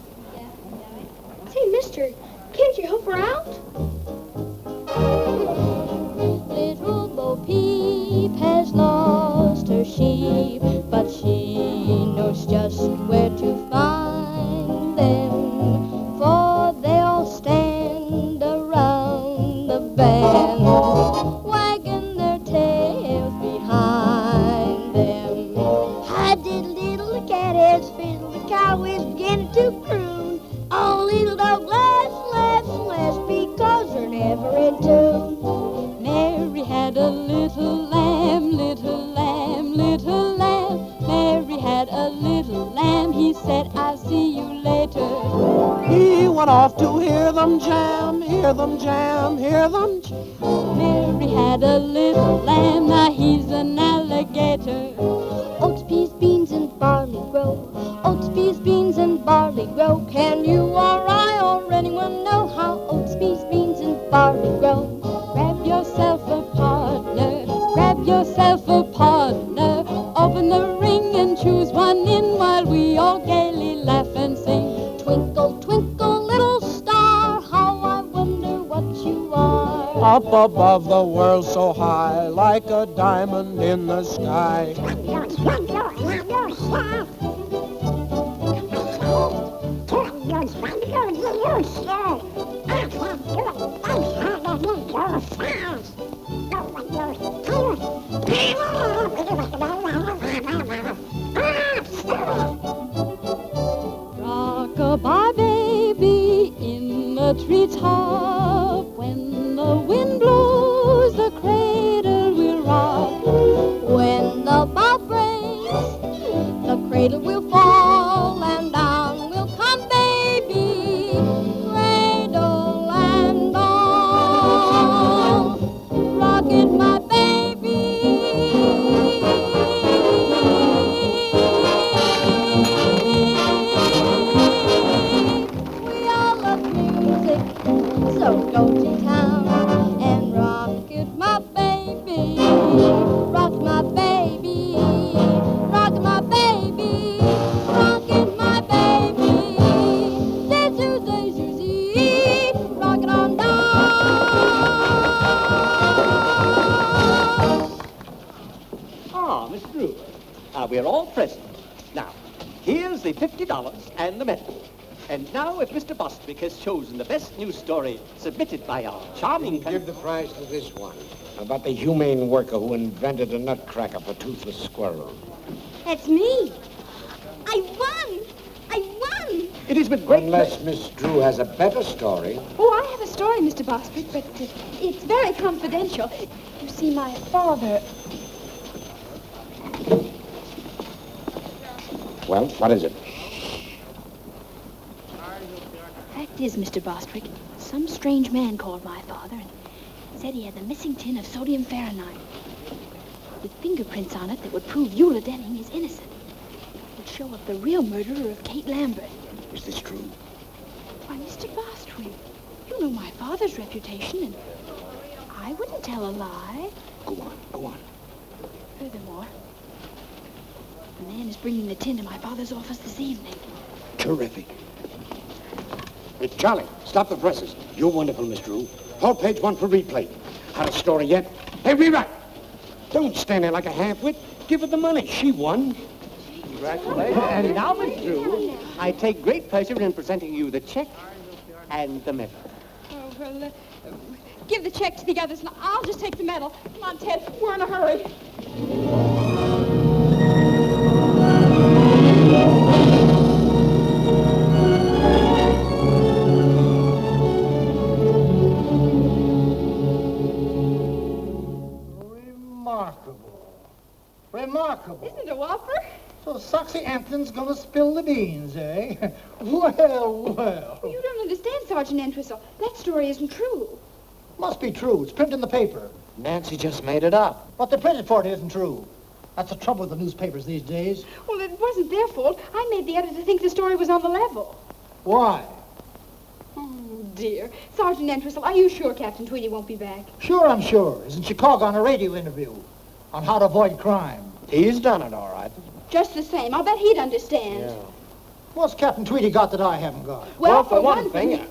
Say, mister, can't you help her out? Little Bo Peep has lost her sheep, but she knows just where to find them, for they'll stand around the bend, wagging their tails behind them. I did little catheads fiddle, the cow is beginning to croon. Oh, little dog laughs, because they're never in tune. Mary had a little lamb, little lamb, little lamb. Mary had a little lamb. He said, I'll see you later. He went off to hear them jam, hear them jam, hear them jam. Mary had a little lamb. Now he's an alligator. Oats, peas, beans, and barley grow. Oats, peas, beans, and barley grow. Can you or I or anyone know how oats, peas, beans, and barley grow? Grab yourself a partner. Grab yourself a partner. Open the ring and choose up above the world so high, like a diamond in the sky. Rock-a-bye, baby, in the treetop. When the wind blows, the cradle will rock. When the bough breaks, the cradle will fall, and down will come baby, cradle and all. Rock it, my baby. We all love music, so go to town and rock it, my baby. Rock my baby, rock my baby, rock it, my baby. Day Susie, rock it on down. Ah, Miss Drew. We're all present. Now, here's the $50 and the medal. And now, if Mr. Bostwick has chosen the best news story submitted by our charming... Give the prize to this one. About the humane worker who invented a nutcracker for toothless squirrels. That's me. I won. I won. It is with great Unless Miss Drew has a better story. Oh, I have a story, Mr. Bostwick, but it's very confidential. You see, my father... Well, what is it? Fact is, Mr. Bostwick, some strange man called my father and said he had the missing tin of sodium Fahrenheit with fingerprints on it that would prove Eula Denning is innocent. It would show up the real murderer of Kate Lambert. Is this true? Why, Mr. Bostwick, you know my father's reputation, and I wouldn't tell a lie. Go on, go on. Furthermore, the man is bringing the tin to my father's office this evening. Terrific. Hey, Charlie, stop the presses. You're wonderful, Miss Drew. Hold page 1 for replay. Had a story yet? Hey, rewrite. Don't stand there like a half-wit. Give her the money. She won. Congratulations. And now, Miss Drew, I take great pleasure in presenting you the check and the medal. Oh, well, give the check to the others, and I'll just take the medal. Come on, Ted. We're in a hurry. Remarkable. Isn't it, Walter? So Soxy Anthony's gonna spill the beans, eh? Well, well. You don't understand, Sergeant Entwistle. That story isn't true. Must be true. It's printed in the paper. Nancy just made it up. What they printed for it isn't true. That's the trouble with the newspapers these days. Well, it wasn't their fault. I made the editor think the story was on the level. Why? Oh, dear. Sergeant Entwistle, are you sure Captain Tweedy won't be back? Sure, I'm sure. He's in Chicago on a radio interview on how to avoid crime. He's done it, all right. Just the same. I'll bet he'd understand. Yeah. What's Captain Tweedy got that I haven't got? Well, for one thing...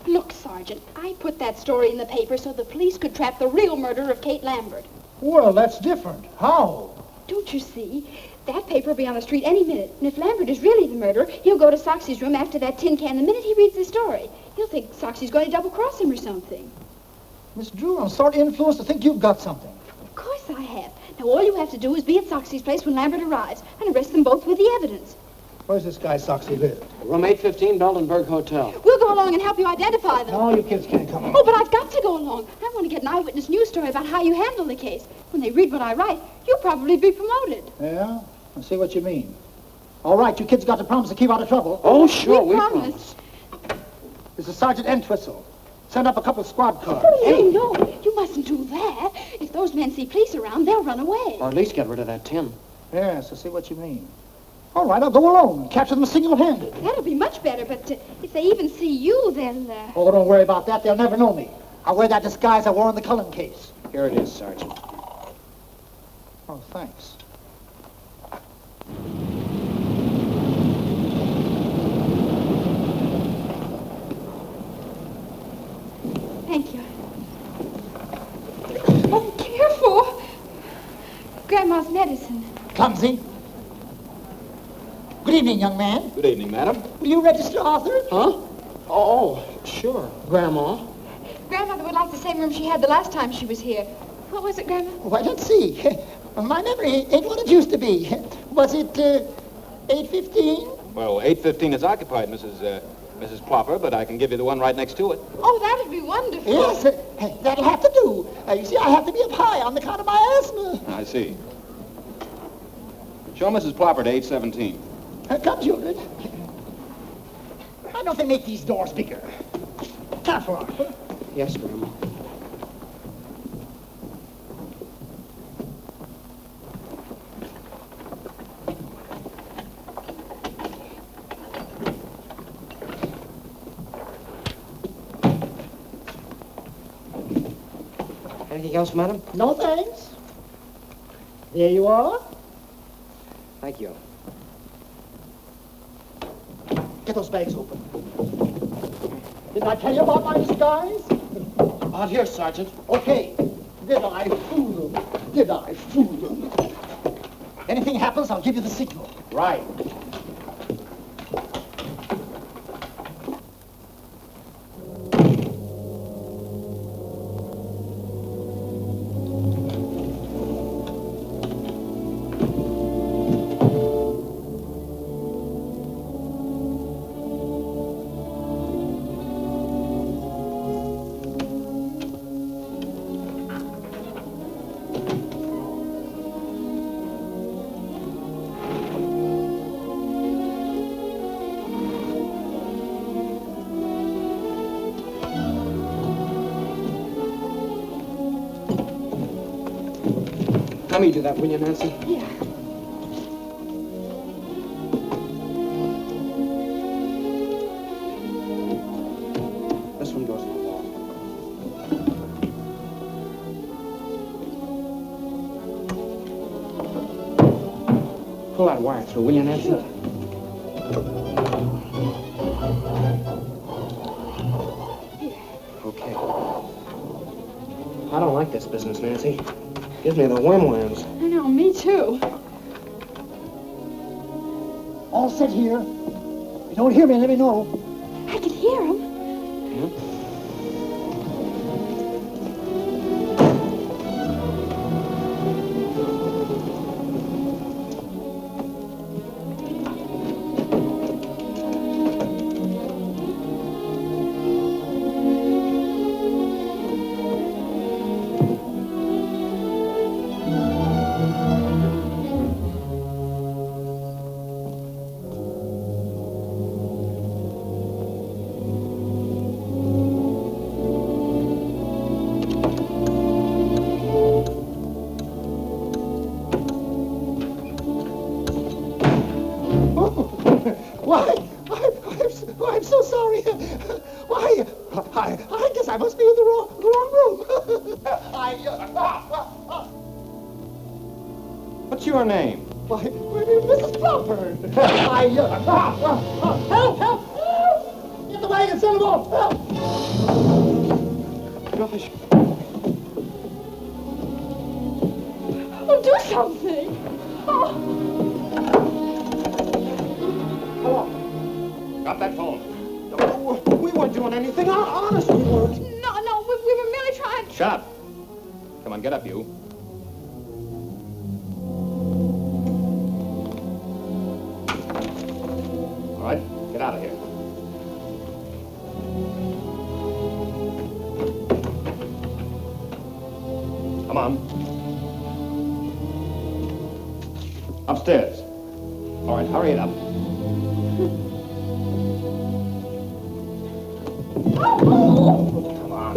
Look, Sergeant, I put that story in the paper so the police could trap the real murderer of Kate Lambert. Well, that's different. How? Don't you see? That paper will be on the street any minute. And if Lambert is really the murderer, he'll go to Soxy's room after that tin can the minute he reads the story. He'll think Soxy's going to double-cross him or something. Miss Drew, I'm sort of influenced to think you've got something. Of course I have. Now, all you have to do is be at Soxy's place when Lambert arrives and arrest them both with the evidence. Where's this guy Soxy live? Room 815, Beldenberg Hotel. We'll go along and help you identify them. No, you kids can't come along. Oh, but I've got to go along. I want to get an eyewitness news story about how you handle the case. When they read what I write, you'll probably be promoted. Yeah? I see what you mean. All right, you kids got to promise to keep out of trouble. Oh, sure, we promise. This is Sergeant Entwistle. Send up a couple of squad cars. Oh, no, you mustn't do that. If those men see police around, they'll run away. Or at least get rid of that tin. Yes, I see what you mean. All right, I'll go alone and capture them single-handed. That'll be much better, but if they even see you, they'll... Oh, don't worry about that. They'll never know me. I'll wear that disguise I wore in the Cullen case. Here it is, Sergeant. Oh, thanks. Thank you. Clumsy. Good evening, young man. Good evening, madam. Will you register Arthur? Huh? Oh, sure, Grandma. Grandmother would like the same room she had the last time she was here. What was it, Grandma? Why, let's see. My memory ain't what it used to be. Was it 8:15? Well, 8:15 is occupied, Mrs. Plopper, but I can give you the one right next to it. Oh, that'd be wonderful. Yes, that'll have to do. You see, I have to be up high on account of my asthma. I see. Show Mrs. Plopper to 817. Come, children. Why don't they make these doors bigger? Careful, Arthur. Yes, Grandma. Anything else, madam? No thanks. There you are. Thank you. Get those bags open. Didn't I tell you about my disguise? Out here, Sergeant. Okay. Did I fool them? Did I fool them? Anything happens, I'll give you the signal. Right. Let me do that, will you, Nancy? Yeah. This one goes in the wall. Pull that wire through, will you, Nancy? Sure. Okay. I don't like this business, Nancy. Gives me the wormlands. I know, me too. All set here. If you don't hear me, let me know. I can hear him. I'm so sorry. Why, I guess I must be in the wrong room. What's your name? Why, Mrs. Plopper. Help! Get the wagon, send them off. Help! Gosh. Oh, do something. Oh. Hello. Got that phone. Oh, we weren't doing anything. Honest, we weren't. No, we were merely trying. Shut up. Come on, get up, you. All right, get out of here. Come on. Upstairs. All right, hurry it up. Come on.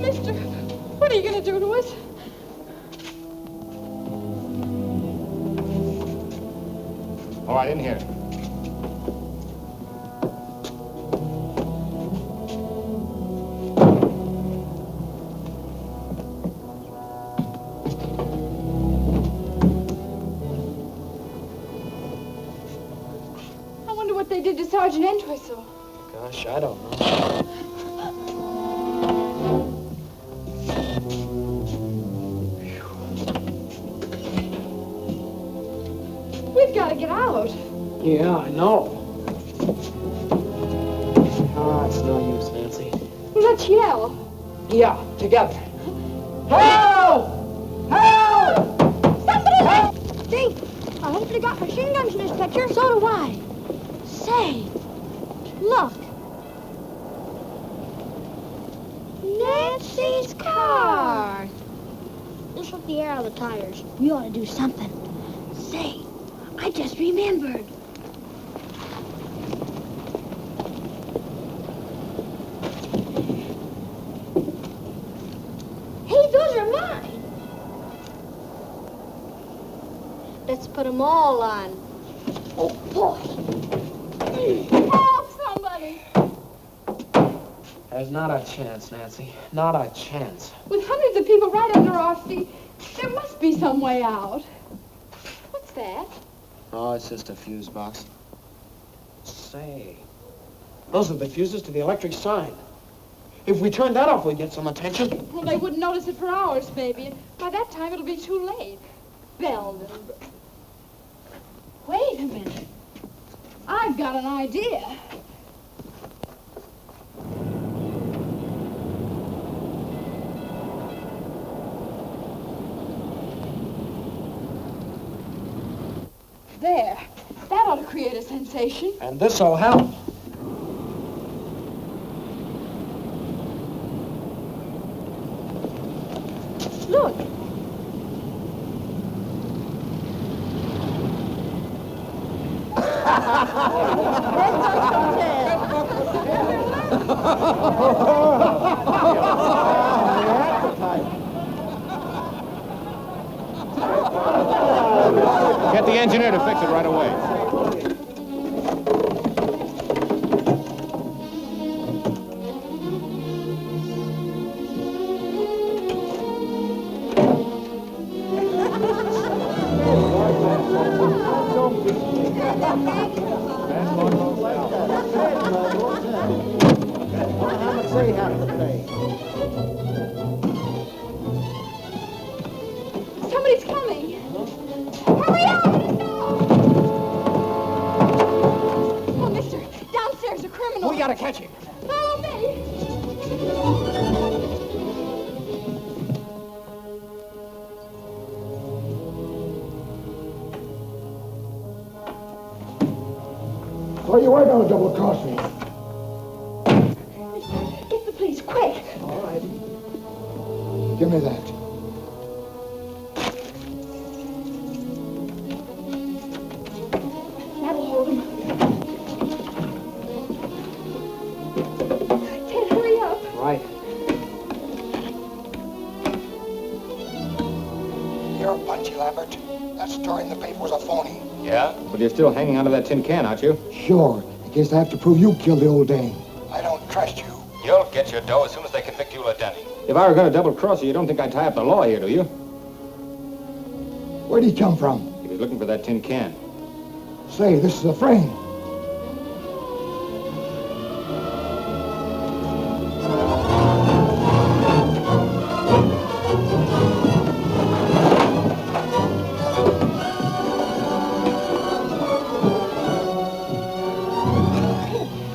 Mister, what are you going to do to us? All right, in here. I wonder what they did to Sergeant Entwistle. Gosh, I don't know. We've got to get out. Yeah, I know. Oh, it's no use, Nancy. Well, let's yell. Yeah, together. Help! Help! Somebody help! See, I hope they got machine guns in this picture. So do I. Say, look. Nancy's car. Just let the air out of the tires. We ought to do something. Say, I just remembered. Hey, those are mine. Let's put them all on. Oh, boy. Help somebody. There's not a chance, Nancy. Not a chance. With hundreds of people right under our feet, there must be some way out. What's that? Oh, it's just a fuse box. Say, those are the fuses to the electric sign. If we turn that off, we'd get some attention. Well, they wouldn't notice it for hours, maybe. And by that time, it'll be too late. Belden. Wait a minute. I've got an idea. There. That ought to create a sensation. And this'll help. Look. Get the engineer to fix it right away. Somebody's coming. Hurry up! Oh, mister, downstairs a criminal. We gotta catch him. Follow me. Well, you are going to double cross me. Get the police, quick. All right. Give me that. That'll hold him. Ted, hurry up. Right. You're punchy, Lambert. That story in the paper was a phony. Yeah? But you're still hanging onto that tin can, aren't you? Sure, in case I have to prove you killed the old dame. I don't trust you. You'll get your dough as soon as they convict you, Lieutenant. If I were going to double-cross you, you don't think I'd tie up the law here, do you? Where'd he come from? He was looking for that tin can. Say, this is a frame.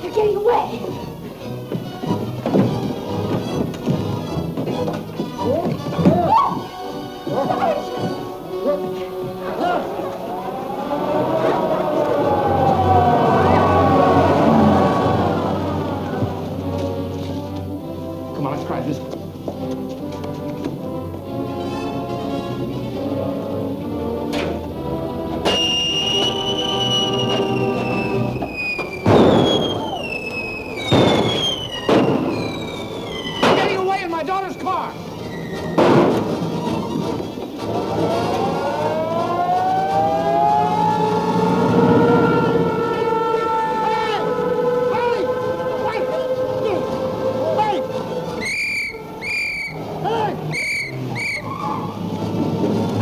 They're getting away. Come on, let's try this one. Getting away in my daughter's car.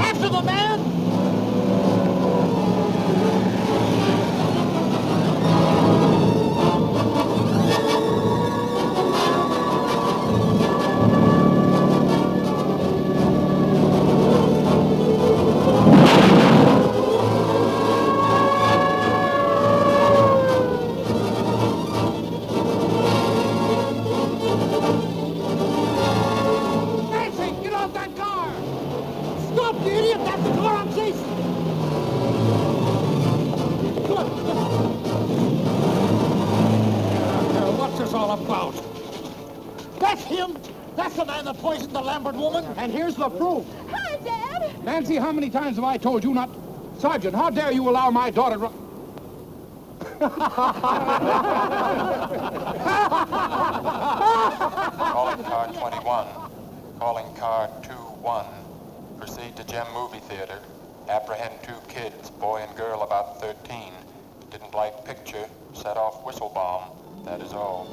After the man! That's him! That's the man that poisoned the Lambert woman! And here's the proof. Hi, Dad. Nancy, how many times have I told you not... Sergeant, how dare you allow my daughter to... Calling car 21. Calling car 21. Proceed to Gem Movie Theater. Apprehend 2 kids, boy and girl about 13. Didn't like picture. Set off whistle bomb. That is all.